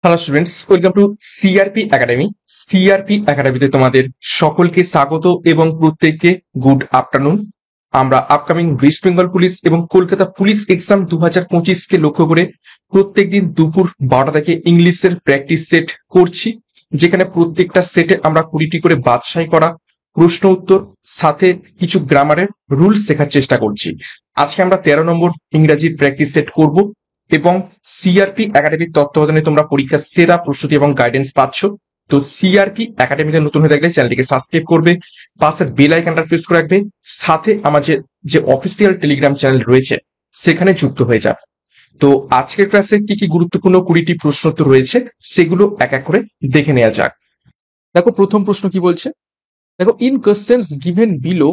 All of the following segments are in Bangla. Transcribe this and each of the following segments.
Hello students, welcome to CRP academy. CRP একাডেমিতে তোমাদের সকলকে স্বাগত এবং প্রত্যেককে গুড আফটারনুন। আমরা আপকামিং ওয়েস্ট বেঙ্গল পুলিশ এবং কলকাতা পুলিশ এক্সাম 2025 কে লক্ষ্য করে প্রত্যেকদিন দুপুর 12টা থেকে ইংলিশের প্র্যাকটিস সেট করছি, যেখানে প্রত্যেকটা সেটে আমরা 20টি করে বাছাই করা প্রশ্ন উত্তর সাথে কিছু গ্রামারের রুলস শেখার চেষ্টা করছি। আজকে আমরা 13 নম্বর ইংরাজির প্র্যাকটিস সেট করব এবং সিআরপি একাডেমির তত্ত্বাবধানে তোমরা পরীক্ষার সেরা প্রস্তুতি এবং গাইডেন্স পাচ্ছ। তো সিআরপি একাডেমিতে নতুন হয়ে থাকলে চ্যানেলটিকে সাবস্ক্রাইব করবে, পাশের বেল আইকনটা প্রেস করে রাখবে, সাথে আমার যে অফিসিয়াল টেলিগ্রাম চ্যানেল রয়েছে সেখানে যুক্ত হয়ে যাবে। তো আজকের ক্লাসে কি কি গুরুত্বপূর্ণ 20টি প্রশ্ন উত্তর রয়েছে সেগুলো এক এক করে দেখে নেওয়া যাক। দেখো প্রথম প্রশ্ন কি বলছে। দেখো, in questions given below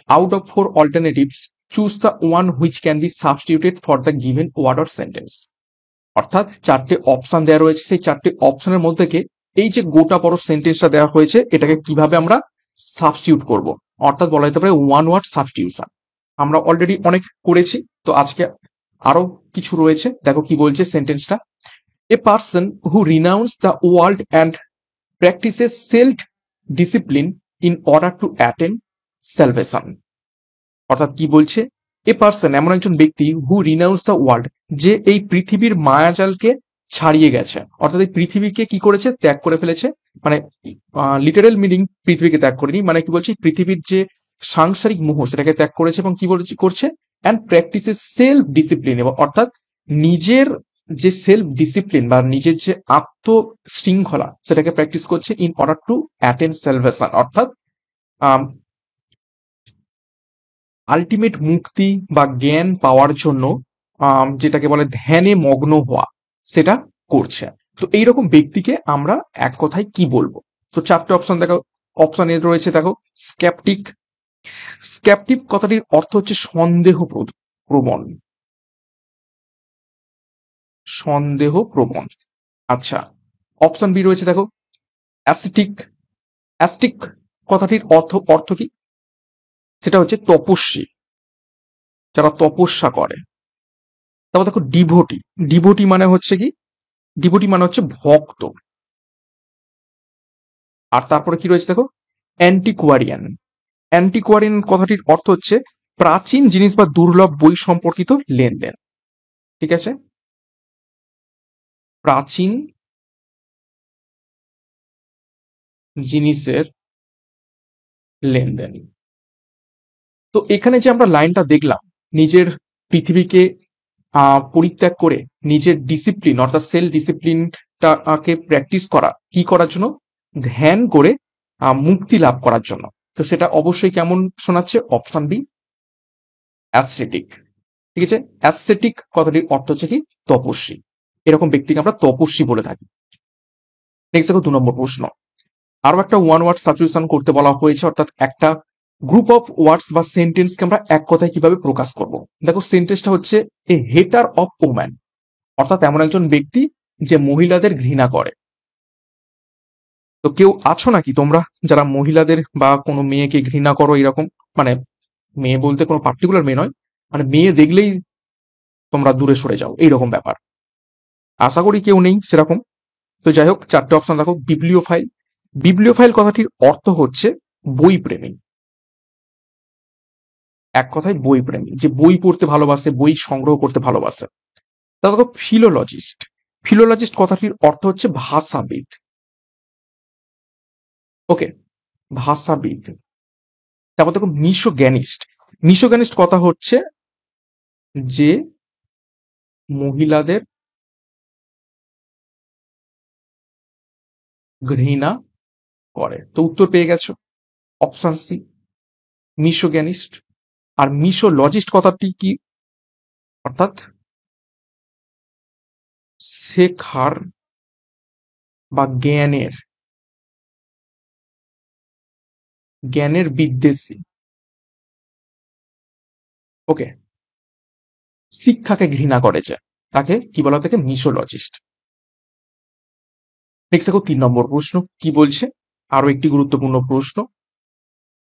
out of 4 alternatives choose the one which can be substituted for the given word or sentence. অর্থাৎ চারটে অপশন দেওয়া রয়েছে, সেই চারটে অপশনের মধ্যে থেকে এই যে গোটা বড় সেন্টেন্সটা দেওয়া হয়েছে এটাকে কিভাবে আমরা সাবস্টিটিউট করব, অর্থাৎ বলা যেতে পারে ওয়ান ওয়ার্ড সাবস্টিটিউশন। আমরা অলরেডি অনেক করেছি, তো আজকে আরো কিছু রয়েছে। দেখো কি বলছে সেন্টেন্সটা। A person who renowned the world and practices self discipline in order to attend salvation. অর্থাৎ কি বলছে, এ পার্সন এমন একজন ব্যক্তি হু রিনাউন্স দ্য ওয়ার্ল্ড, যে এই পৃথিবীর মায়াজালকে ছাড়িয়ে গেছে, অর্থাৎ এই পৃথিবীকে কি করেছে, ত্যাগ করে ফেলেছে। মানে লিটারেল মিনিং পৃথিবীকে ত্যাগ করেনি, মানে কি বলছে, পৃথিবীর যে সাংসারিক মোহ সেটাকে ত্যাগ করেছে এবং কি বলছে করছে, অ্যান্ড প্র্যাকটিসেস সেলফ ডিসিপ্লিন, এবং অর্থাৎ নিজের যে সেলফ ডিসিপ্লিন বা নিজের যে আত্ম শৃঙ্খলা সেটাকে প্র্যাকটিস করছে in order to attend salvation, অর্থাৎ আলটিমেট মুক্তি বা জ্ঞান পাওয়ার জন্য যেটাকে বলে ধ্যানে মগ্ন হওয়া, সেটা করছে। তো এইরকম ব্যক্তিকে আমরা এক কথায় কি বলবো। তো চারটে অপশন দেখো। অপশন এ রয়েছে, দেখো, স্ক্যাপটিক। স্ক্যাপটিক কথাটির অর্থ হচ্ছে সন্দেহ প্রবণ। সন্দেহ প্রবণ। আচ্ছা, অপশন বি রয়েছে, দেখো, অ্যাসিটিক। অ্যাস্টিক কথাটির অর্থ অর্থ কি, সেটা হচ্ছে তপস্বী, যারা তপস্যা করে। তারপর দেখো ডিভোটি। ডিভোটি মানে হচ্ছে কি, ডিভোটি মানে হচ্ছে ভক্ত। আর তারপরে কি রয়েছে, দেখো, অ্যান্টিকোয়ারিয়ান। অ্যান্টিকোয়ারিয়ান কথাটির অর্থ হচ্ছে প্রাচীন জিনিস বা দুর্লভ বই সম্পর্কিত লেনদেন। ঠিক আছে, প্রাচীন জিনিসের লেনদেন। তো এখানে যে আমরা লাইনটা দেখলাম, নিজের পৃথিবীকে পরিত্যাগ করে নিজের ডিসিপ্লিন অর্থাৎ সেলফ ডিসিপ্লিনটাকে প্র্যাকটিস করা, কি করার জন্য, ধ্যান করে মুক্তি লাভ করার জন্য। তো সেটা অবশ্যই কেমন শোনাচ্ছে, অপশন বি, অ্যাসথেটিক। ঠিক আছে, অ্যাসথেটিক কথাটির অর্থ হচ্ছে কি, তপস্বী। এরকম ব্যক্তিকে আমরা তপস্বী বলে থাকি। নেক্সট দেখো 2 নম্বর প্রশ্ন। আরো একটা ওয়ান ওয়ার্ড সাবস্টিটিউশন করতে বলা হয়েছে, অর্থাৎ একটা গ্রুপ অফ ওয়ার্ডস বা সেন্টেন্সকে আমরা এক কথায় কিভাবে প্রকাশ করব। দেখো সেন্টেন্সটা হচ্ছে এ হেটার অফ ওম্যান, অর্থাৎ এমন একজন ব্যক্তি যে মহিলাদের ঘৃণা করে। তো কেউ আছো নাকি তোমরা যারা মহিলাদের বা কোনো মেয়েকে ঘৃণা করো এরকম, মানে মেয়ে বলতে কোনো পার্টিকুলার মেয়ে নয়, মানে মেয়ে দেখলেই তোমরা দূরে সরে যাও এইরকম ব্যাপার। আশা করি কেউ নেই সেরকম। তো যাই হোক, চারটে অপশন দেখো। বিবলিওফাইল। বিবলিওফাইল কথাটির অর্থ হচ্ছে বই প্রেমী। এক কথায় বই প্রেমী, যে বই পড়তে ভালোবাসে, বই সংগ্রহ করতে ভালোবাসে। তারপর দেখো ফিলোলজিস্ট। ফিলোলজিস্ট কথাটির অর্থ হচ্ছে ভাষাবিদ। ওকে, ভাষাবিদ। তারপর দেখো মিশোগ্যানিস্ট। মিশোগ্যানিস্ট কথা হচ্ছে যে মহিলাদের ঘৃণা করে। তো উত্তর পেয়ে গেছো, অপশন সি, মিশোগ্যানিস্ট। আর মিশোলজিস্ট কথাটি কি, অর্থাৎ শেখার বা জ্ঞানের, জ্ঞানের বিদ্বেষী। ওকে, শিক্ষাকে ঘৃণা করে যে, তাকে কি বলা থাকে, মিশোলজিস্ট। নেক্সট দেখো 3 নম্বর প্রশ্ন কি বলছে। আরো একটি গুরুত্বপূর্ণ প্রশ্ন।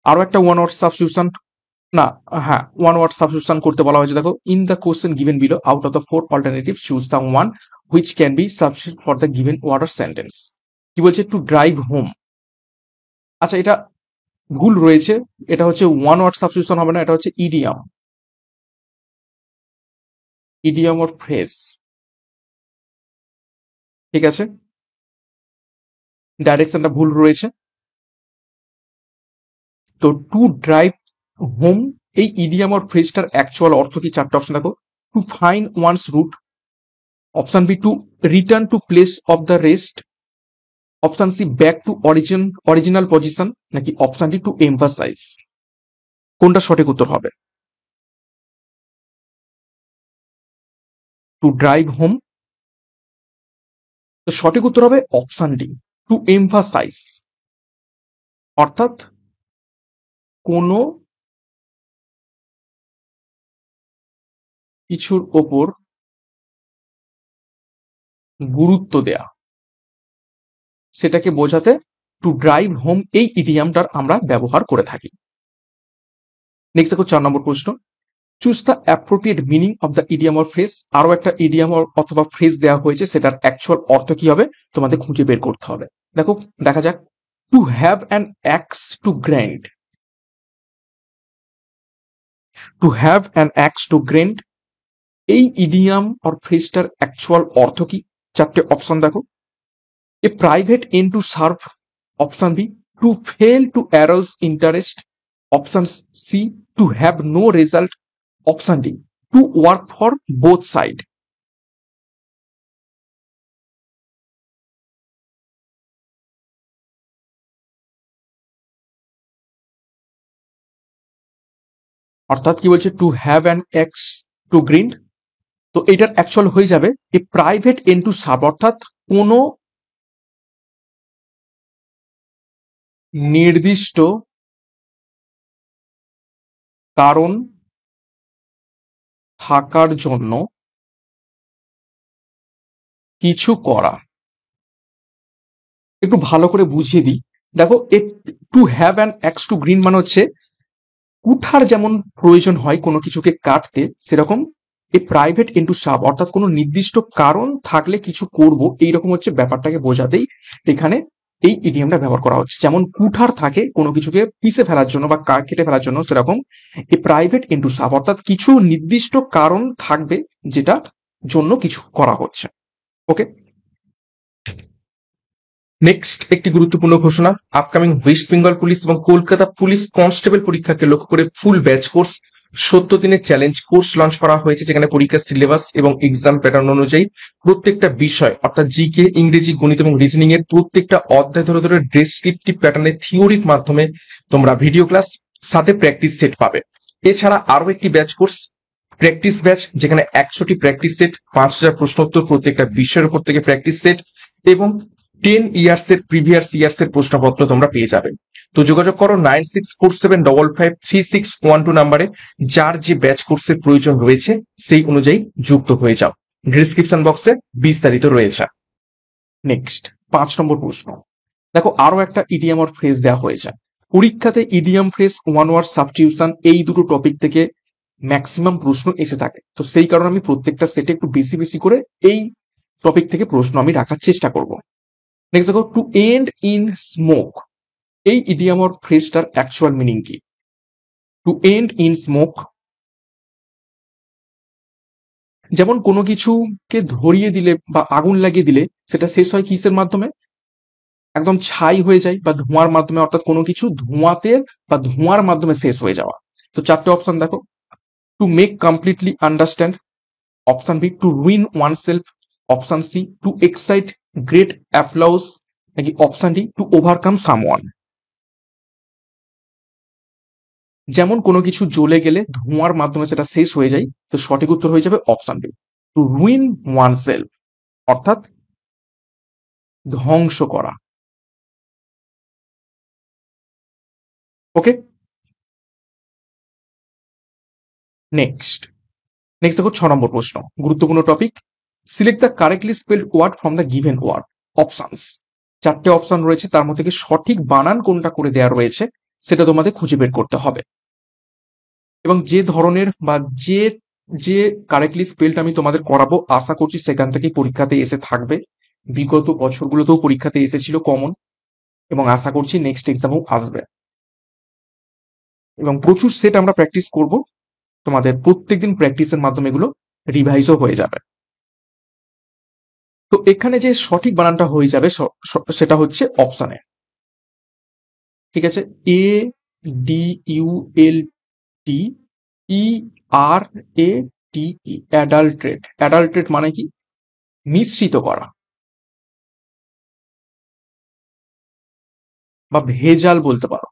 আরো একটা ওয়ান ওয়ার্ড সাবস্টিটিউশন, না, হ্যাঁ, ওয়ান ওয়ার্ড সাবস্টিটিউশন করতে বলা হয়েছে। দেখো, in the question given below out of the 4 alternative choose the one which can be substitute for the given word or sentence. কি বলছে? To drive home. আচ্ছা, এটা ভুল রয়েছে, এটা হচ্ছে ওয়ান ওয়ার্ড সাবস্টিটিউশন হবে না, এটা হচ্ছে ইডিয়াম, ইডিয়াম অর ফ্রেজ। ঠিক আছে, ডাইরেকশনটা ভুল রয়েছে। তো টু ড্রাইভ হোম এই ইডিয়াম অর ফ্রেজটার অ্যাকচুয়াল অর্থ কি? চারটে অপশন দেখো। To find one's route, option B to return to place of the rest, option C back to original position, নাকি অপশন ডি টু এমফাসাইজ। কোনটা সঠিক উত্তর হবে? টু ড্রাইভ হোম, তো সঠিক উত্তর হবে অপশন ডি টু এমফাসাইজ, অর্থাৎ কোনো কিছুর ওপর গুরুত্ব দেয়া, সেটাকে বোঝাতে টু ড্রাইভ হোম এই ইডিয়ামটার আমরা ব্যবহার করে থাকি। নেক্সট দেখো 4 নম্বর প্রশ্ন। Choose the appropriate meaning of the idiom or phrase. আরো একটা ইডিয়াম অথবা ফ্রেজ দেওয়া হয়েছে, সেটার অ্যাকচুয়াল অর্থ কি হবে তোমাদের খুঁজে বের করতে হবে। দেখো, দেখা যাক। To have an axe to grind, to have an axe to grind এই ইডিয়াম অর ফ্রেজটার অ্যাকচুয়াল অর্থ কি? চারটে অপশন দেখো। A private end to serve, option B to fail to arouse interest, option C to have no result, option D to work for both side. অর্থাৎ কি বলছে? To have an axe to grind, তো এটার অ্যাকচুয়াল হয়ে যাবে A private end to sub, অর্থাৎ কোনো নির্দিষ্ট কারণ থাকার জন্য কিছু করা। একটু ভালো করে বুঝিয়ে দিই। দেখো, A to have an axe to grind মানে হচ্ছে কুঠার যেমন প্রয়োজন হয় কোনো কিছুকে কাটতে, সেরকম এ প্রাইভেট ইন্টু সাব, অর্থাৎ কোনো নির্দিষ্ট কারণ থাকলে কিছু করব, এইরকম হচ্ছে ব্যাপারটাকে বোঝাতেই এখানে এই ইডিয়ামটা ব্যবহার করা হচ্ছে। যেমন কুঠার থাকে কোনো কিছুকে পিষে ফেলার জন্য বা কেটে ফেলার জন্য, সেরকম এ প্রাইভেট ইন্টু সাব, অর্থাৎ কিছু নির্দিষ্ট কারণ থাকবে যেটা জন্য কিছু করা হচ্ছে। ওকে, নেক্সট একটি গুরুত্বপূর্ণ ঘোষণা। আপকামিং ওয়েস্ট বেঙ্গল পুলিশ এবং কলকাতা পুলিশ কনস্টেবল পরীক্ষাকে লক্ষ্য করে ফুল ব্যাচ কোর্স 70 দিনের চ্যালেঞ্জ কোর্স লঞ্চ করা হয়েছে, যেখানে পরীক্ষার সিলেবাস এবং এক্সাম প্যাটার্ন অনুযায়ী প্রত্যেকটা বিষয় অর্থাৎ জিকে, ইংরেজি, গণিত এবং রিজনিং এর প্রত্যেকটা অধ্যায় ধরে ধরে ডেসক্রিপটিভ প্যাটার্নে থিওরির মাধ্যমে তোমরা ভিডিও ক্লাস সাথে প্র্যাকটিস সেট পাবে। এছাড়া আরো একটি ব্যাচ কোর্স প্র্যাকটিস ব্যাচ, যেখানে 100টি প্র্যাকটিস সেট, 5000 প্রশ্নোত্তর প্রত্যেকটা বিষয়ের উপর থেকে প্র্যাকটিস সেট এবং 10 ইয়ার্স এর প্রিভিয়াস ইয়ার্স এর প্রশ্নপত্র তোমরা পেয়ে যাবে। তো যোগাযোগ করো 9647553612 নাম্বারে, যার যে ব্যাচ কোর্সের প্রয়োজন রয়েছে সেই অনুযায়ী যুক্ত হয়ে যাও। ডিসক্রিপশন বক্সে বিস্তারিত রয়েছে। নেক্সট 5 নম্বর প্রশ্ন। দেখো, আরো একটা ইডিয়াম অর ফ্রেজ দেওয়া হয়েছে পরীক্ষাতে। Idiom phrase, one word substitution, এই দুটো টপিক থেকে ম্যাক্সিমাম প্রশ্ন এসে থাকে। তো সেই কারণে আমি প্রত্যেকটা সেটে একটু বেশি বেশি করে এই টপিক থেকে প্রশ্ন আমি রাখার চেষ্টা করব। নেক্সট দেখো, টু এন্ড ইন স্মোক এই ইডিয়াম অর ফ্রেজটার অ্যাকচুয়াল মিনিং কি? টু এন্ড ইন স্মোক, যেমন কোনো কিছুকে ধরিয়ে দিলে বা আগুন লাগিয়ে দিলে সেটা শেষ হয় কিসের মাধ্যমে? একদম ছাই হয়ে যায় বা ধোঁয়ার মাধ্যমে, অর্থাৎ কোনো কিছু ধোঁয়াতে বা ধোঁয়ার মাধ্যমে শেষ হয়ে যাওয়া। তো চারটে অপশন দেখো। To make completely understand, option B to ruin one self, option C to excite great applause, নাকি option D to overcome someone. যেমন কোনো কিছু জ্বলে গেলে ধোঁয়ার মাধ্যমে সেটা শেষ হয়ে যায়, তো সঠিক উত্তর হয়ে যাবে option B to ruin one self, অর্থাৎ ধ্বংস করা। ওকে, নেক্সট দেখো 6 নম্বর প্রশ্ন, গুরুত্বপূর্ণ topic. Select the correctly spelled word from the given word options. চারটে অপশন রয়েছে, তার মধ্যে থেকে সঠিক বানান কোনটা করে দেওয়া রয়েছে সেটা তোমাদের খুঁজে বের করতে হবে। এবং যে ধরনের বা যে যে কারেক্টলি স্পেলড আমি তোমাদের করাবো, আশা করছি সেখান থেকে পরীক্ষাতে এসে থাকবে। বিগত বছরগুলোতেও পরীক্ষাতে এসেছিল কমন, এবং আশা করছি নেক্সট এক্সামেও আসবে। এবং প্রচুর সেট আমরা প্র্যাকটিস করব, তোমাদের প্রত্যেকদিন প্র্যাকটিসের মাধ্যমে এগুলো রিভাইজও হয়ে যাবে। তো এখানে যে সঠিক বানানটা হয়ে যাবে সেটা হচ্ছে অপশনে, ঠিক আছে? এ ডি ইউ এল টি ই আর এ টি ই, অ্যাডাল্ট্রেট। অ্যাডাল্ট্রেট মানে কি? মিশ্রিত করা বা ভেজাল বলতে পারো,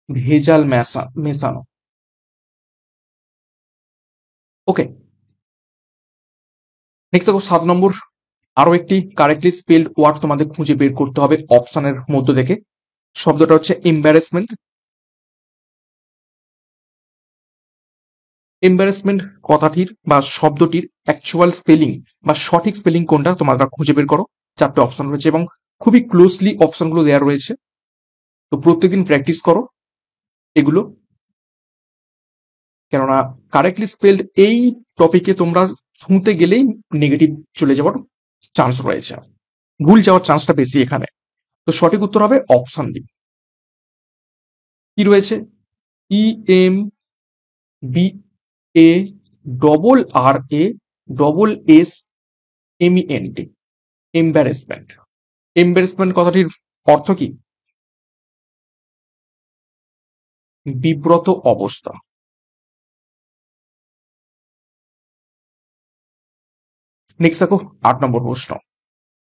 ভেজাল মেশানো। ওকে, নেক্সট দেখো 7 নম্বর। আরো একটি কারেক্টলি স্পেলড ওয়ার্ড তোমাদের খুঁজে বের করতে হবে অপশনের মধ্যে থেকে। শব্দটা হচ্ছে এম্বারেসমেন্ট। এম্বারেসমেন্ট কথাটির বা শব্দটির অ্যাকচুয়াল স্পেলিং বা সঠিক স্পেলিং কোনটা তোমরা খুঁজে বের করো। 4টে অপশন রয়েছে এবং খুবই ক্লোজলি অপশনগুলো দেওয়া রয়েছে, তো প্রত্যেকদিন প্র্যাকটিস করো এগুলো, কেননা কারেক্টলি স্পেলড এই টপিকে তোমরা শুনতে গেলেই নেগেটিভ চলে যাওয়ার চান্স রয়েছে, ভুল যাওয়ার চান্সটা বেশি এখানে। তো সঠিক উত্তর হবে অপশন ডি। কি রয়েছে? E M B A double R A double S M E N T, embarrassment. Embarrassment কথাটির অর্থ কি? বিব্রত অবস্থা। নেক্সট দেখো 8 নম্বর প্রশ্ন।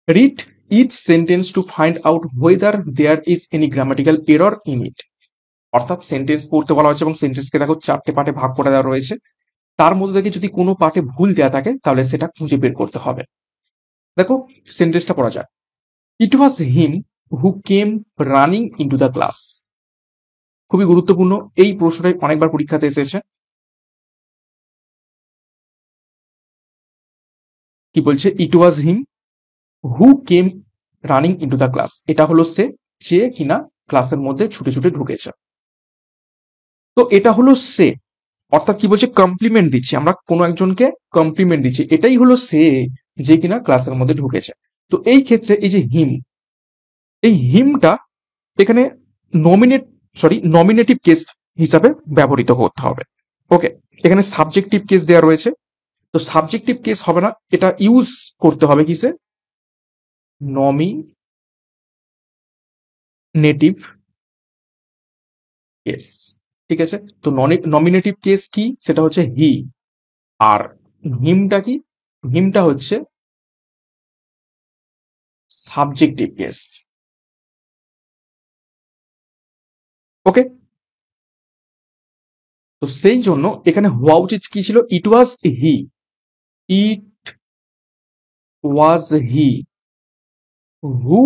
Read each sentence to find out whether there is any grammatical error in it. অর্থাৎ সেন্টেন্স পড়তে বলা হচ্ছে এবং সেন্টেন্সকে দেখো 4টে পার্টে ভাগ করে দেওয়া রয়েছে, তার মধ্যে থেকে যদি কোনো পার্টে ভুল দেওয়া থাকে তাহলে সেটা খুঁজে বের করতে হবে। দেখো সেন্টেন্সটা পড়া যায়। It was him who came running into the class. খুবই গুরুত্বপূর্ণ, এই প্রশ্নটাই অনেকবার পরীক্ষাতে এসেছে। কি বলছে? It was him who came running into the class. এটা হলো সে, যে কিনা ক্লাসের মধ্যে ছুটে ছুটে ঢুকেছে। তো এটা হলো সে, অর্থাৎ কি বলছে? কমপ্লিমেন্ট দিচ্ছি, আমরা কোনো একজনকে কমপ্লিমেন্ট দিচ্ছি, এটাই হলো সে, যে কিনা ক্লাসের মধ্যে ঢুকেছে। তো এই ক্ষেত্রে এই যে হিম, এই হিমটা এখানে নমিনেটিভ কেস হিসাবে ব্যবহৃত করতে হবে। ওকে, এখানে সাবজেক্টিভ কেস দেওয়া রয়েছে, তো সাবজেক্টিভ কেস হবে না, এটা ইউজ করতে হবে কিসে? নমিনেটিভ কেস, ঠিক আছে? তো নমিনেটিভ কেস কি? সেটা হচ্ছে হি। আর হিমটা কি? হিমটা হচ্ছে সাবজেক্টিভ কেস। ওকে, তো সেই জন্য এখানে হওয়া উচিত কি ছিল? It was he, it was he who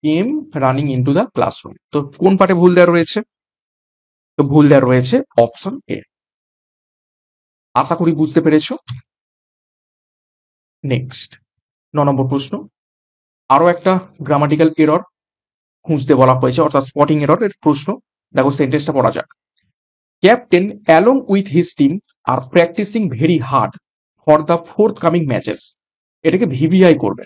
came running into the classroom. তো কোন পার্টে ভুল দেওয়া রয়েছে? তো ভুল দেওয়া রয়েছে অপশন এ। আশা করি বুঝতে পেরেছো। নেক্সট 9 নম্বর প্রশ্ন। আরো একটা গ্রামাটিক্যাল এরর খুঁজতে বলা হয়েছে, অর্থাৎ স্পটিং এরর এর প্রশ্ন। দেখো সেন্টেন্সটা পড়া যাক। Captain along with his team are practising very hard for the forthcoming matches. এটাকে ভিভিআই করবে,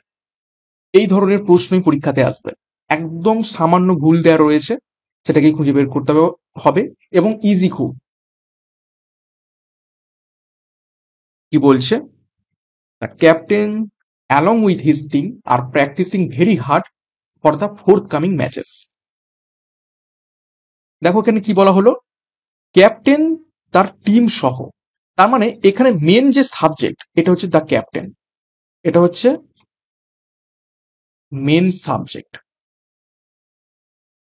এই ধরনের প্রশ্নই পরীক্ষাতে আসবে। একদম সামান্য ভুল দেওয়া রয়েছে, সেটাকে খুঁজে বের করতে হবে এবং ইজি খুব। কি বলছে? The captain along with his team are practising very hard for the forthcoming matches. দেখো এখানে কি বলা হলো? ক্যাপ্টেন তার টিম সহ, তার মানে এখানে মেন যে সাবজেক্ট এটা হচ্ছে দ্য ক্যাপ্টেন, এটা হচ্ছে মেন সাবজেক্ট।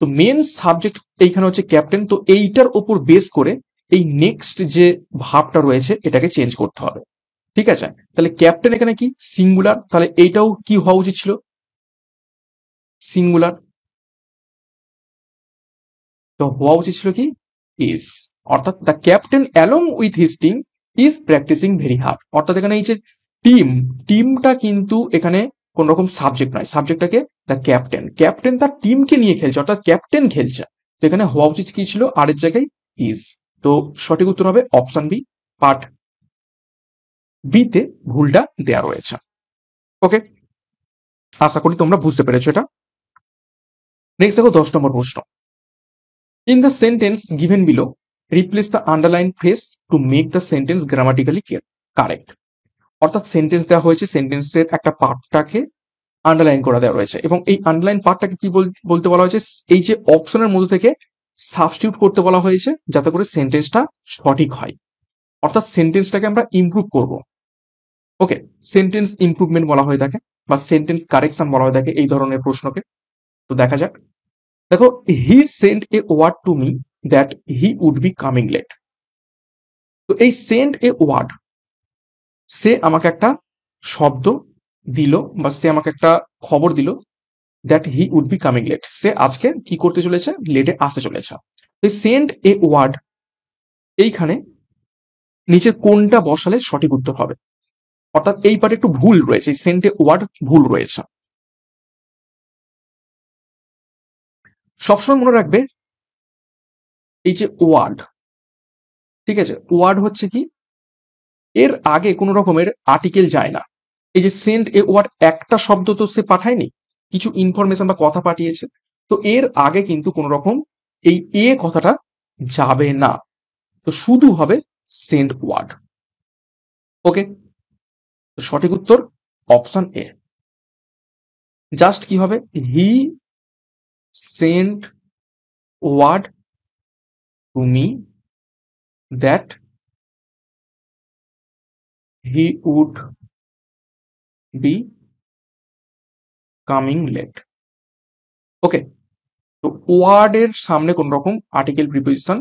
তো মেন সাবজেক্ট এইখানে হচ্ছে ক্যাপ্টেন, তো এইটার ওপর বেস করে এই নেক্সট যে ভাবটা রয়েছে এটাকে চেঞ্জ করতে হবে, ঠিক আছে? তাহলে ক্যাপ্টেন এখানে কি? সিঙ্গুলার, তাহলে এইটাও কি হওয়া উচিত ছিল? সিঙ্গুলার। তো হওয়া উচিত ছিল কি? ইজ। অর্থাৎ the captain along with his team is practising very hard. অর্থাৎ এখানে এই যে টিম, টিমটা কিন্তু এখানে কোন রকম সাবজেক্ট নয়, সাবজেক্টটাকে দ্য ক্যাপ্টেন, ক্যাপ্টেন তার টিমকে নিয়ে খেলছে, অর্থাৎ ক্যাপ্টেন খেলছে। তো এখানে হওয়া উচিত কি ছিল? আর এর জায়গায় ইজ। তো সঠিক উত্তর হবে অপশন বি, পার্ট বি তে ভুলটা দেয়া রয়েছে। ওকে, আশা করি তোমরা বুঝতে পেরেছো এটা। নেক্সট দেখো 10 নম্বর প্রশ্ন। In the sentence given below replace the underline phrase to make the sentence grammatically correct. অর্থাৎ সেন্টেন্স দেওয়া হয়েছে, সেন্টেন্সের একটা পার্টটাকে আন্ডারলাইন করা দেওয়া রয়েছে এবং এই আন্ডারলাইন পার্টটাকে কি বলতে বলা হয়েছে, এই যে অপশনের মধ্যে থেকে সাবস্টিটিউট করতে বলা হয়েছে যাতে করে সেন্টেন্সটা সঠিক হয়। অর্থাৎ সেন্টেন্সটাকে আমরা ইমপ্রুভ করব। ওকে, সেন্টেন্স ইমপ্রুভমেন্ট বলা হয়ে থাকে বা সেন্টেন্স কারেকশন বলা হয়ে থাকে এই ধরনের প্রশ্নকে। তো দেখা যাক। দেখো, he sent a word to me that he would be coming late. তো এই সেন্ট এ ওয়ার্ড, সে আমাকে একটা শব্দ দিল বা সে আমাকে একটা খবর দিল that he would be coming late, সে আজকে কি করতে চলেছে, লেটে আসতে চলেছে। সেন্ট এ ওয়ার্ড, এইখানে নিচে কোনটা বসালে সঠিক উত্তর হবে? অর্থাৎ এই পার্টে একটু ভুল রয়েছে, সেন্ট এ ওয়ার্ড ভুল রয়েছে। সবসময় মনে রাখবে এই যে ওয়ার্ড, ঠিক আছে, ওয়ার্ড হচ্ছে কি, এর আগে কোন রকমের আর্টিকেল যায় না। এই যে সেন্ট এ ওয়ার্ড, একটা শব্দ তো সে পাঠায়নি, কিছু ইনফরমেশন বা কথা পাঠিয়েছে। তো এর আগে কিন্তু কোন রকম এই এ কথাটা যাবে না, তো শুধু হবে সেন্ট ওয়ার্ড। ওকে, সঠিক উত্তর অপশন এ। জাস্ট কি হবে, he sent word to me that he would be coming late. Okay, তো ওয়ার্ড এর সামনে কোন রকম আর্টিকেল প্রিপোজিশন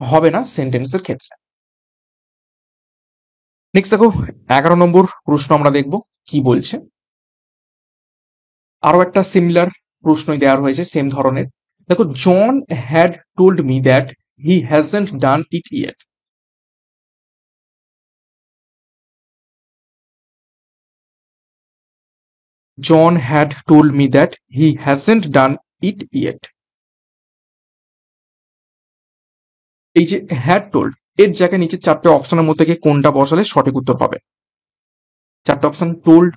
হবে না সেন্টেন্সের ক্ষেত্রে। নেক্সট দেখো 11 নম্বর প্রশ্ন আমরা দেখব কি বলছে। আরো একটা সিমিলার প্রশ্নই দেওয়া হয়েছে সেম ধরনের। দেখো, John had told me that he hasn't done it yet. John had told me that he hasn't done it yet. এই যে হ্যাড টোল্ড, এর জায়গায় নিচে চারটে অপশনের মধ্যে থেকে কোনটা বসালে সঠিক উত্তর হবে? চারটে অপশন, টোল্ড,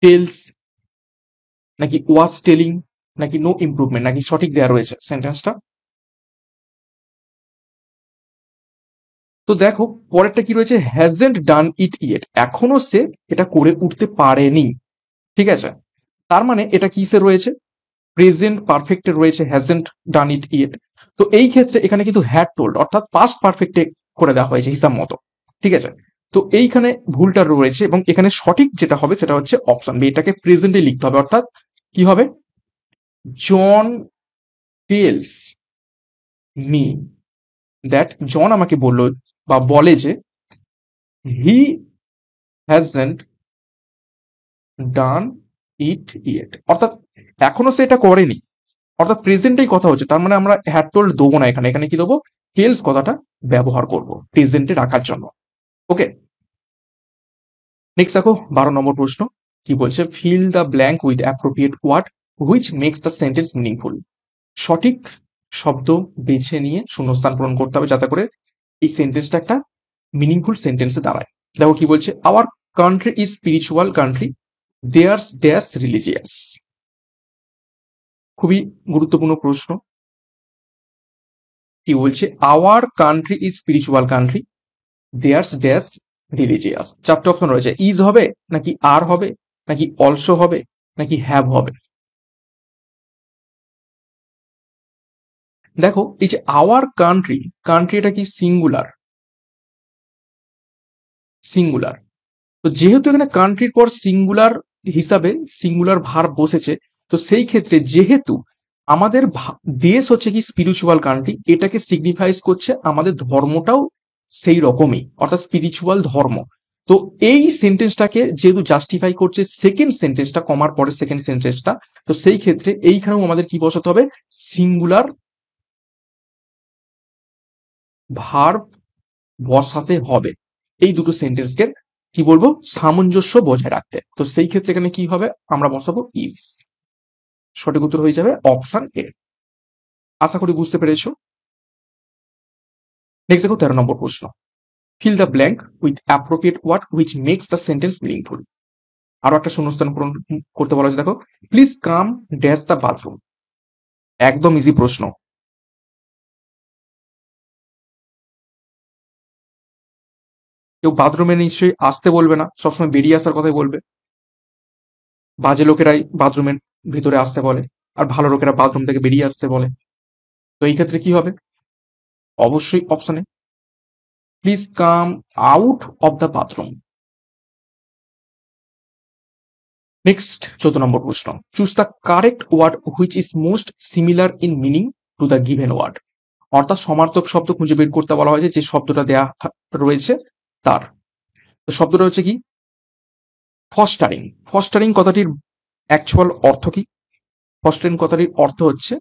টেলস, নাকি ওয়াজ টেলিং, নাকি নো ইমপ্রুভমেন্ট, নাকি সঠিক দেওয়া রয়েছে সেন্টেন্সটা। তো দেখো পরেরটা কি রয়েছে, হ্যাজেন্ট ডান ইট ইয়েট, এখনো সে এটা করে উঠতে পারেনি। ঠিক আছে, তার মানে এটা কিসে রয়েছে, প্রেজেন্ট পারফেক্টে রয়েছে, হ্যাজেন্ট ডান ইট ইয়েট। তো এই ক্ষেত্রে এখানে কিন্তু হ্যাড টোল্ড অর্থাৎ পাস্ট পারফেক্টে করে দেওয়া হয়েছে হিসাব মতো। ঠিক আছে, তো এইখানে ভুলটা রয়েছে এবং এখানে সঠিক যেটা হবে সেটা হচ্ছে অপশন বি, এটাকে প্রেজেন্টে লিখতে হবে। অর্থাৎ কি হবে, জন টেলস মি দ্যাট, জন আমাকে বলল বা বলে যে he hasn't done it yet, অর্থাৎ এখনো সে এটা করেনি, অর্থাৎ প্রেজেন্টেই কথা হচ্ছে। তার মানে আমরা হ্যাড টোল্ড দেবো না, এখানে এখানে কি দেবো, টেলস কথাটা ব্যবহার করব প্রেজেন্টে রাখার জন্য। ওকে, নেক্সট দেখো 12 নম্বর প্রশ্ন কি বলছে, fill the blank with appropriate word which makes the sentence meaningful. সঠিক শব্দ বেছে নিয়ে শূন্যস্থান পূরণ করতে হবে যাতে করে এই সেন্টেন্সটা একটা মিনিংফুল সেন্টেন্সে দাঁড়ায়। দেখো কি বলছে, our country is spiritual country, there's dash religious. খুবই গুরুত্বপূর্ণ প্রশ্ন। কি বলছে, our country is spiritual country, there's dash religious. চারটে অপশন রয়েছে, ইজ হবে, নাকি আর হবে, নাকি অলসো হবে, নাকি হ্যাভ হবে। দেখো এই যে আওয়ার কান্ট্রি, কান্ট্রি এটা কি সিঙ্গুলার, সিঙ্গুলার। তো যেহেতু এখানে কান্ট্রির পর সিঙ্গুলার হিসাবে সিঙ্গুলার ভার্ব বসেছে, তো সেই ক্ষেত্রে যেহেতু আমাদের দেশ হচ্ছে কি স্পিরিচুয়াল কান্ট্রি, এটাকে সিগনিফাইজ করছে আমাদের ধর্মটাও সেই রকমই, অর্থাৎ স্পিরিচুয়াল ধর্ম। তো এই সেন্টেন্সটাকে যেহেতু জাস্টিফাই করছে সেকেন্ড সেন্টেন্সটা, কমার পরে সেকেন্ড সেন্টেন্সটা, তো সেই ক্ষেত্রে এইখানেও আমাদের কি বসাতে হবে, সিঙ্গুলার ভার্ব বসাতে হবে এই দুটো সেন্টেন্সকে কি বলবো, সামঞ্জস্য বজায় রাখতে। তো সেই ক্ষেত্রে এখানে কি হবে, আমরা বসাবো ইজ। সঠিক উত্তর হয়ে যাবে অপশন এ। আশা করি বুঝতে পেরেছো। নেক্সট দেখো 13 নম্বর প্রশ্ন, fill the blank with appropriate word which makes the sentence meaningful. আরো একটা শূন্যস্থান পূরণ করতে বলা হয়েছে, দেখো please come dash the bathroom. একদম ইজি প্রশ্ন। কেউ বাথরুমে নিশ্চয়ই আসতে বলবে না, সবসময় বেরিয়ে আসার কথাই বলবে। বাজে লোকেরাই বাথরুমের ভিতরে আসতে বলে, আর ভালো লোকেরা বাথরুম থেকে বেরিয়ে আসতে বলে। তো এই ক্ষেত্রে কি হবে? অবশ্যই অপশনে please come out of the bathroom. Next 14 নম্বর প্রশ্ন, choose the correct word which is most similar in meaning to the given word. অর্থাৎ সমার্থক শব্দ খুঁজে বের করতে বলা হয়েছে যে শব্দটা দেয়া রয়েছে তার। তো শব্দটা হচ্ছে কি? ফস্টারিং। ফস্টারিং কথাটির অ্যাকচুয়াল অর্থ কি? ফস্টারিং কথাটির অর্থ হচ্ছে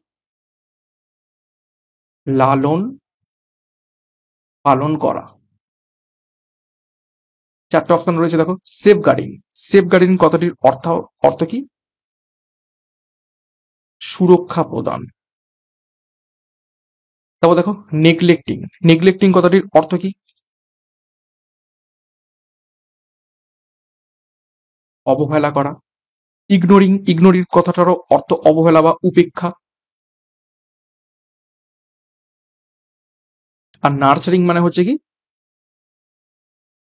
লালন পালন করা। চারটে অপশন রয়েছে, দেখো সেফ গার্ডিং। সেফ গার্ডিং কথাটির অর্থ কি? সুরক্ষা প্রদান। তারপর দেখো নেগলেক্টিং। নেগলেক্টিং কথাটির অর্থ কি? অবহেলা করা। ইগনোরিং। ইগনোরিং কথাটারও অর্থ অবহেলা বা উপেক্ষা। আর নার্চারিং মানে হচ্ছে কি?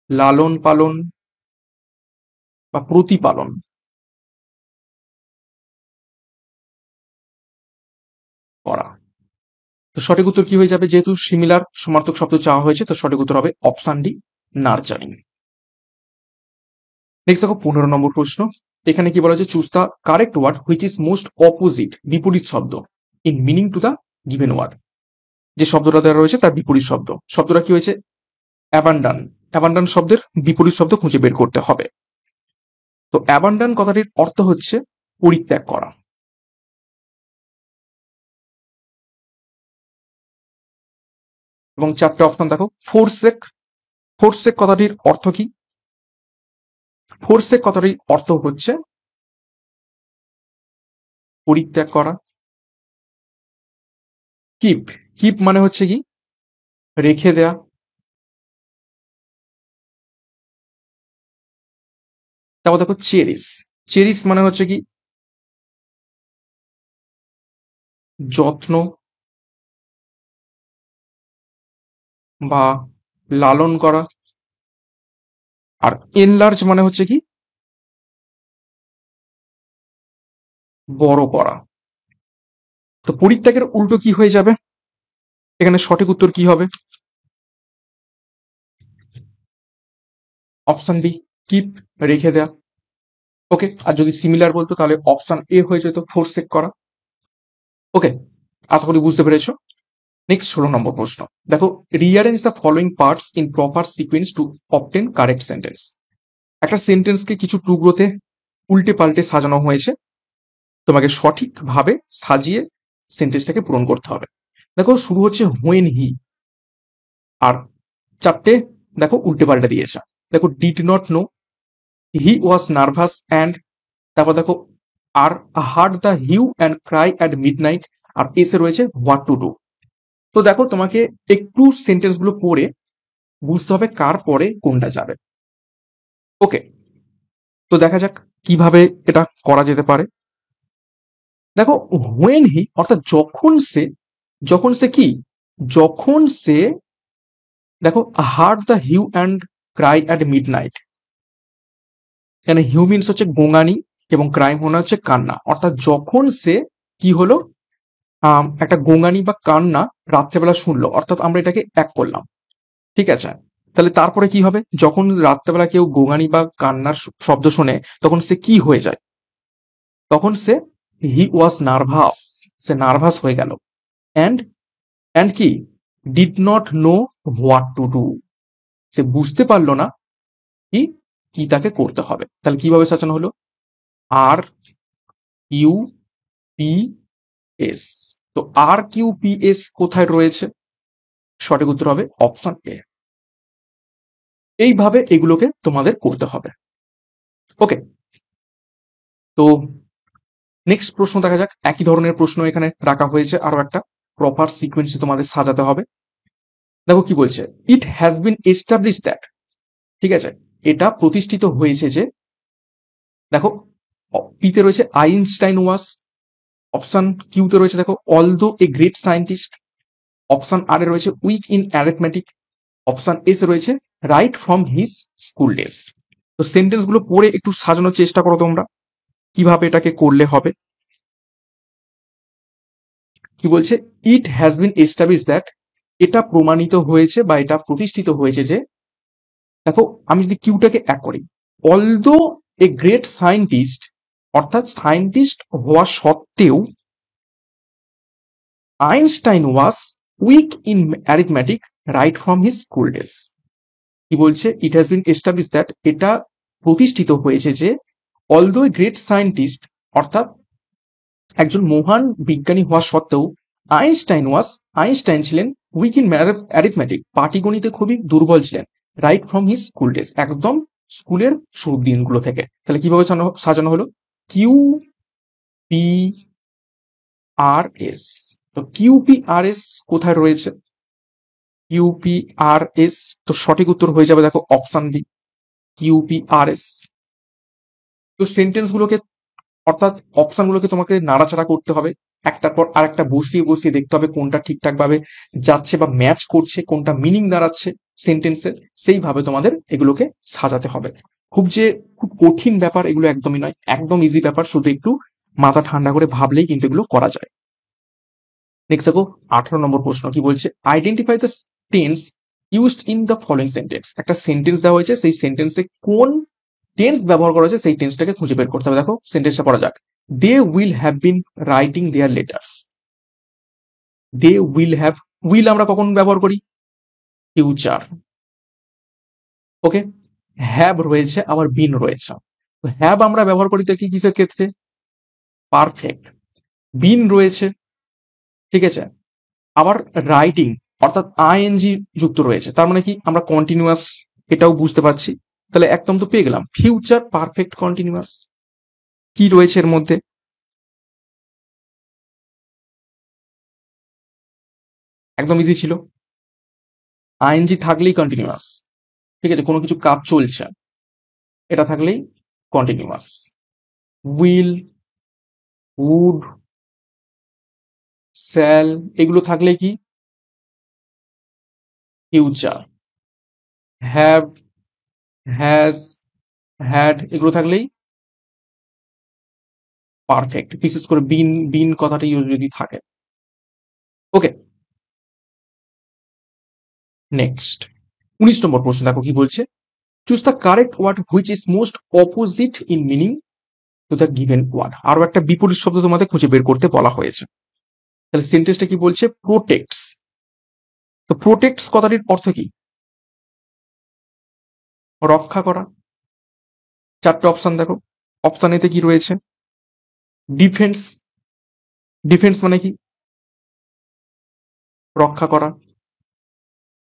লালন পালন বা প্রতিপালন করা। তো সঠিক উত্তর কি হয়ে যাবে? যেহেতু সিমিলার সমার্থক শব্দ চাওয়া হয়েছে, তো সঠিক উত্তর হবে অপশন ডি, নার্চারিং। নেক্সট দেখো 15 নম্বর প্রশ্ন, এখানে কি বলা হয়েছে? Choose the correct word which is most opposite, বিপরীত শব্দ, in meaning to the given word. যে শব্দটা দেওয়া রয়েছে তার বিপরীত শব্দ। শব্দটা কি হয়েছে? অ্যাবান্ডান। অ্যাবান্ডান শব্দের বিপরীত শব্দ খুঁজে বের করতে হবে। তো অ্যাবান্ডান কথাটির অর্থ হচ্ছে পরিত্যাগ করা। এবং চারটে অপশন দেখো, ফোরসেক। ফোরসেক কথাটির অর্থ কি? ফোরসেক কথাটির অর্থ হচ্ছে পরিত্যাগ করা। কিপ। কিপ মানে হচ্ছে কি? রেখে দেয়া। তারপর দেখো চেরিস। চেরিস মানে হচ্ছে কি? যত্ন বা লালন করা। আর এনলার্জ মানে হচ্ছে কি? বড় করা। তো পরিত্যাগের উল্টো কি হয়ে যাবে? এখানে সঠিক উত্তর কি হবে? অপশন বি, কিপ, রেখে দেয়া। ওকে, আর যদি সিমিলার বলতো তাহলে অপশন এ হয়ে যেত, ফোরসেক করা। ওকে, আশা করি বুঝতে পেরেছো। নেক্সট 16 নম্বর প্রশ্ন, দেখো rearrange the following parts in proper sequence to obtain correct sentence. একটা সেন্টেন্সকে কিছু টুকরোতে উল্টে পাল্টে সাজানো হয়েছে, তোমাকে সঠিকভাবে সাজিয়ে সেন্টেন্সটাকে পূরণ করতে হবে। দেখো শুরু হচ্ছে হোয়েন হি, আর চারটে দেখো উল্টে পাল্টে দিয়েছে। দেখো did not know, he was nervous and, তারপর দেখো আর heard the hue and cry at midnight, আর এসে রয়েছে হোয়াট টু ডু। তো দেখো তোমাকে একটু সেন্টেন্স গুলো পড়ে বুঝতে হবে কার পরে কোনটা যাবে। ওকে, তো দেখা যাক কিভাবে এটা করা যেতে পারে। দেখো হোয়েন হি অর্থাৎ যখন সে কি, যখন সে দেখো heard the hue and cry at midnight, এখানে হিউ মিনস হচ্ছে গোঙানি এবং ক্রাই মনে হচ্ছে কান্না। অর্থাৎ যখন সে কি হলো, একটা গোঙানি বা কান্না রাত্রেবেলা শুনলো, অর্থাৎ আমরা এটাকে এক করলাম। ঠিক আছে, তাহলে তারপরে কি হবে? যখন রাত্রেবেলা কেউ গোঙানি বা কান্নার শব্দ শোনে, তখন সে কি হয়ে যায়? তখন সে হি ওয়াজ নার্ভাস, সে নার্ভাস হয়ে গেল। অ্যান্ড অ্যান্ড কি, did not know what to do, সে বুঝতে পারলো না কি কি তাকে করতে হবে। তাহলে কিভাবে সাজানো হলো? আর কিউ পি এস। তো আর কিউ পি এস কোথায় রয়েছে? সঠিক উত্তর হবে অপশন এ। এইভাবে এগুলোকে তোমাদের করতে হবে। ওকে, তো নেক্সট প্রশ্ন দেখা যাক। একই ধরনের প্রশ্ন এখানে রাখা হয়েছে, আরো একটা প্রপার সিকোয়েন্সে তোমাদের সাজাতে হবে। দেখো কি বলছে, it has been establish that, ঠিক আছে, এটা প্রতিষ্ঠিত হয়েছে যে, দেখো পিতে রয়েছে আইনস্টাইন ওয়াজ, অপশন কিউতে রয়েছে দেখো although a great scientist, option R এ রয়েছে weak in arithmetic, option S রয়েছে right from his school days. তো সেন্টেন্স গুলো পড়ে একটু সাজানোর চেষ্টা করো তোমরা, কিভাবে এটাকে করলে হবে। কি বলছে, it has been establish that, এটা প্রমাণিত হয়েছে বা এটা প্রতিষ্ঠিত হয়েছে যে, দেখো আমি যদি কিউটাকে এক করি, অলদো এ গ্রেট সায়েন্টিস্ট, অর্থাৎ সায়েন্টিস্ট হওয়া সত্ত্বেও Einstein was weak in arithmetic right from his school days. কি বলছে, it has been establish that, এটা প্রতিষ্ঠিত হয়েছে যে, অলদো এ গ্রেট সায়েন্টিস্ট, অর্থাৎ একজন মহান বিজ্ঞানী হওয়া সত্ত্বেও আইনস্টাইন ছিলেন উইক ইন অ্যারিথমেটিক, পাটিগণিতে খুবই দুর্বল ছিলেন, right from his school days, একদম স্কুলের শুরুর দিনগুলো থেকে। তাহলে কিভাবে সাজানো হলো, কিউ পি আর এস, তো কিউ পি আর এস কোথায় রয়েছে, কিউ পি আর এস, তো সঠিক উত্তর হয়ে যাবে দেখো option B, Q P R S. তো সেন্টেন্স গুলোকে, অর্থাৎ অপশন গুলোকে তোমাকে নাড়াচাড়া করতে হবে, একটার পর আরেকটা বসিয়ে বসিয়ে দেখতে হবে কোনটা ঠিকঠাক ভাবে যাচ্ছে বা ম্যাচ করছে, কোনটা মিনিং দাঁড়াচ্ছে সেন্টেন্সের, সেইভাবে তোমাদের এগুলোকে সাজাতে হবে। খুব কঠিন ব্যাপার এগুলো একদমই নয়, একদম ইজি ব্যাপার, শুধু একটু মাথা ঠান্ডা করে ভাবলেই কিন্তু এগুলো করা যায়। নেক্সট দেখো 18 নম্বর প্রশ্ন কি বলছে, identify the tense used in the following sentence. একটা সেন্টেন্স দেওয়া হয়েছে, সেই সেন্টেন্সে কোন টেন্স ব্যবহার করা হয়েছে সেই টেন্সটাকে খুঁজে বের করতে হবে। দেখো সেন্টেন্সটা পড়া যাক, they will have been writing their letters. They will have, will আমরা কখন ব্যবহার করি, ফিউচার, ওকে, হ্যাভ রয়েছে আবার বিন রয়েছে, তো হ্যাভ আমরা ব্যবহার করি দেখি কিসের ক্ষেত্রে, পারফেক্ট, বিন রয়েছে, ঠিক আছে, আবার রাইটিং অর্থাৎ আইএনজি যুক্ত রয়েছে, তার মানে কি আমরা কন্টিনিউয়াস, এটাও বুঝতে পারছি। তাহলে একদম তো পেয়ে গেলাম, ফিউচার পারফেক্ট কন্টিনিউয়াস। কি রয়েছে এর মধ্যে, একদম ইজি ছিল, আইএনজি থাকলেই কন্টিনিউয়াস, ঠিক আছে, কোনো কিছু কাজ চলছে এটা থাকলেই কন্টিনিউয়াস। উইল, উড, শ্যাল, এগুলো থাকলে কি ফিউচার, হ্যাভ, হ্যাজ, হ্যাড, এগুলো থাকলেই পারফেক্ট, বিশেষ করে বিন, বিন কথাটা যদি থাকে। ওকে, নেক্সট 19 নম্বর প্রশ্ন দেখো কি বলছে, choose the correct word which is most opposite in meaning to the given word. আরো একটা বিপরীত শব্দ তোমাদের খুঁজে বের করতে বলা হয়েছে। তাহলে সেন্টেন্সটা কি বলছে, প্রোটেক্টস, তো প্রোটেক্টস কথাটির অর্থ কি, রক্ষা করা। চারটে অপশন দেখো, অপশন এতে কি রয়েছে, ডিফেন্স, ডিফেন্স মানে কি, রক্ষা করা।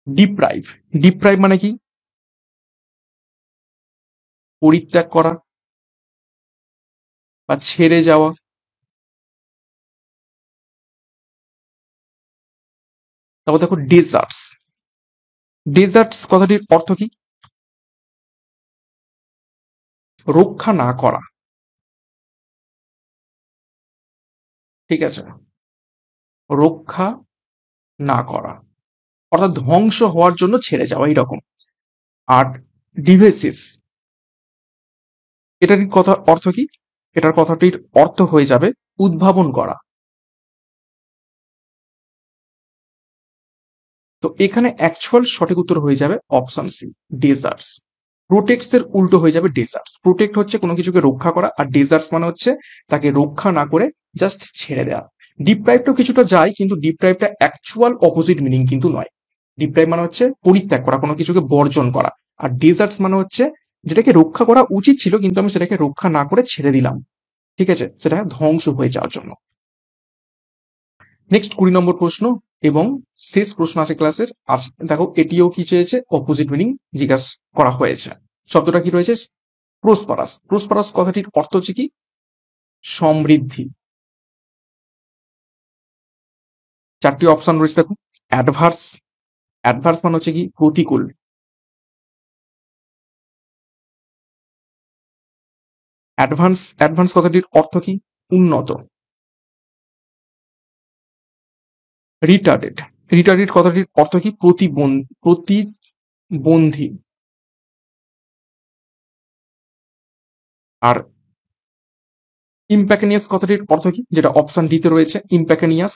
ডিপ্রাইভ, ডিপ্রাইভ মানে কি, পরিত্যাগ করা বা ছেড়ে যাওয়া। তারপর দেখো ডেজার্টস, ডেজার্টস কথাটির অর্থ কি, রক্ষা না করা, ঠিক আছে, রক্ষা না করা, অর্থাৎ ধ্বংস হওয়ার জন্য ছেড়ে যাওয়া এইরকম। আর ডিভেসিস, এটার কথা অর্থ কি, এটার কথাটির অর্থ হয়ে যাবে উদ্ভাবন করা। তো এখানে অ্যাকচুয়াল সঠিক উত্তর হয়ে যাবে অপশন সি, ডেজার্টস। প্রোটেক্টস এর উল্টো হয়ে যাবে ডেজার্টস। প্রোটেক্ট হচ্ছে কোনো কিছুকে রক্ষা করা, আর ডেজার্টস মানে হচ্ছে তাকে রক্ষা না করে জাস্ট ছেড়ে দেওয়া। ডিপ্রাইভটাও কিছুটা যায়, কিন্তু ডিপ্রাইভটা অ্যাকচুয়াল অপোজিট মিনিং কিন্তু নয়। ডিপ্রাইভ মানে হচ্ছে পরিত্যাগ করা, কোনো কিছুকে বর্জন করা, আর ডেজার্টস মানে হচ্ছে যেটাকে রক্ষা করা উচিত ছিল কিন্তু আমি সেটাকে রক্ষা না করে ছেড়ে দিলাম, ঠিক আছে, সেটা ধ্বংস হয়ে যাওয়ার জন্য। নেক্সট 20 নম্বর প্রশ্ন এবং শেষ প্রশ্ন আছে ক্লাসের। আজ দেখো এটিও কি চেয়েছে, অপোজিট মিনিং জিজ্ঞাসা করা হয়েছে। শব্দটা কি রয়েছে, প্রসপারাস। প্রসপারাস কথাটির অর্থ হচ্ছে কি, সমৃদ্ধি। চারটি অপশন রয়েছে দেখো, অ্যাডভার্স, অ্যাডভার্স মানে হচ্ছে কি প্রতিকূল। অ্যাডভান্স কথাটির অর্থ কি? উন্নত। রিটার্ডেড কথাটির অর্থ কি? প্রতিবন্ধী। আর ইম্প্যাকেনিয়াস কথাটির অর্থ কি? যেটা অপশন ডি তে রয়েছে, ইম্প্যাকেনিয়াস।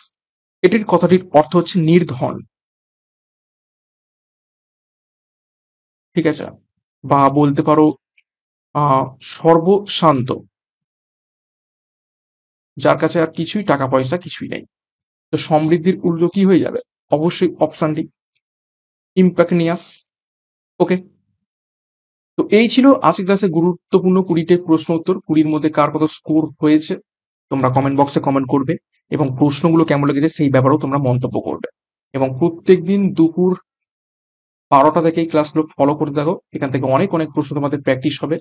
এটির কথাটির অর্থ হচ্ছে নির্ধন, ঠিক আছে? বা বলতে পারো আহ সর্বশান্ত, যার কাছে আর কিছুই টাকা পয়সা কিছুই নেই। তো সমৃদ্ধির উল্টো কি হয়ে যাবে? অবশ্যই অপশন ডি, ইম্প্যাকেনিয়াস। ওকে, তো এই ছিল আজকের ক্লাসে গুরুত্বপূর্ণ 20টে প্রশ্ন উত্তর। 20-র মধ্যে কার কত স্কোর হয়েছে তোমরা কমেন্ট বক্সে কমেন্ট করবে, এবং প্রশ্নগুলো কেমন লেগেছে সেই ব্যাপারেও তোমরা মন্তব্য করবে। এবং প্রত্যেকদিন দুপুর 12টা থেকে এই ক্লাসগুলো ফলো করে দেখো, এখান থেকে অনেক অনেক প্রশ্ন তোমাদের প্র্যাকটিস হবে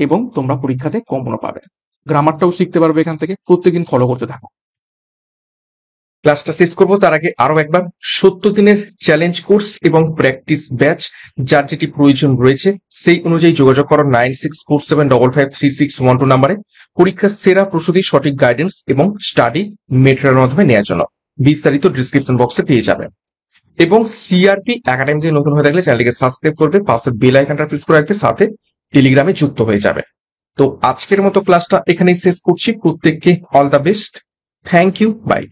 এবং তোমরা পরীক্ষাতে কমনও পাবে। গ্রামারটাও শিখতে পারবে এখান থেকে। প্রত্যেকদিন ফলো করতে থাকো। ক্লাসটা শেষ করবো তার আগে আরো একবার 70 দিনের চ্যালেঞ্জ কোর্স এবং প্র্যাকটিস ব্যাচ, যার যেটি প্রয়োজন রয়েছে সেই অনুযায়ী যোগাযোগ করো 9647553612 নাম্বারে। পরীক্ষার সেরা প্রস্তুতি, সঠিক গাইডেন্স এবং স্টাডি মেটেরিয়ালের মাধ্যমে নেওয়ার জন্য বিস্তারিত ডিসক্রিপশন বক্সে পেয়ে যাবে। এবং সিআরপি একাডেমিতে নতুন হয়ে থাকলে চ্যানেলটিকে সাবস্ক্রাইব করবে, পাশে বেল আইকনটা প্রেস করে রাখবে, সাথে টেলিগ্রামে যুক্ত হয়ে যাবে। তো আজকের মতো ক্লাসটা এখানেই শেষ করছি। প্রত্যেককে all the best. Thank you, by.